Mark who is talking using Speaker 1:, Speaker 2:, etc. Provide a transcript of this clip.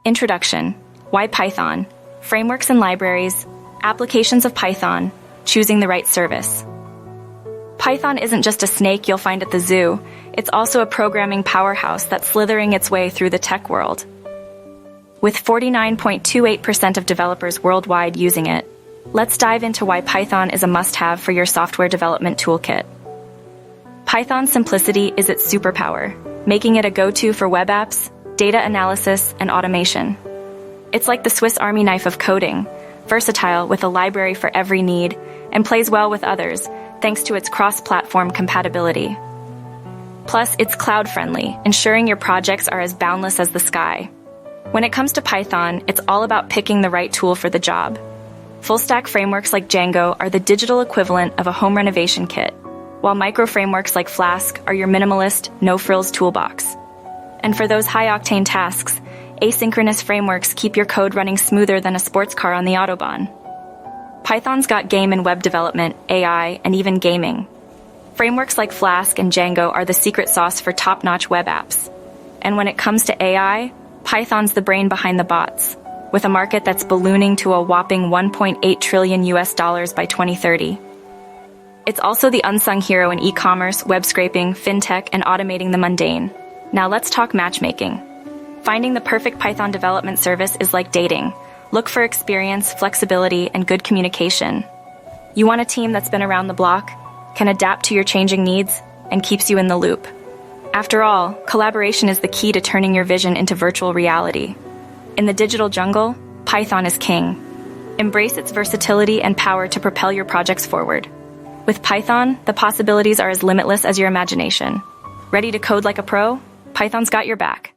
Speaker 1: Introduction. Why Python? Frameworks and libraries. Applications of Python. Choosing the right service. Python isn't just a snake you'll find at the zoo. It's also a programming powerhouse that's slithering its way through the tech world. With 49.28% of developers worldwide using it, let's dive into why Python is a must-have for your software development toolkit. Python's simplicity is its superpower, making it a go-to for web apps, data analysis, and automation. It's like the Swiss Army knife of coding, versatile with a library for every need, and plays well with others, thanks to its cross-platform compatibility. Plus, it's cloud-friendly, ensuring your projects are as boundless as the sky. When it comes to Python, it's all about picking the right tool for the job. Full-stack frameworks like Django are the digital equivalent of a home renovation kit, while micro-frameworks like Flask are your minimalist, no-frills toolbox. And for those high-octane tasks, asynchronous frameworks keep your code running smoother than a sports car on the Autobahn. Python's got game and web development, AI, and even gaming. Frameworks like Flask and Django are the secret sauce for top-notch web apps. And when it comes to AI, Python's the brain behind the bots, with a market that's ballooning to a whopping $1.8 trillion by 2030. It's also the unsung hero in e-commerce, web scraping, fintech, and automating the mundane. Now let's talk matchmaking. Finding the perfect Python development service is like dating. Look for experience, flexibility, and good communication. You want a team that's been around the block, can adapt to your changing needs, and keeps you in the loop. After all, collaboration is the key to turning your vision into virtual reality. In the digital jungle, Python is king. Embrace its versatility and power to propel your projects forward. With Python, the possibilities are as limitless as your imagination. Ready to code like a pro? Python's got your back.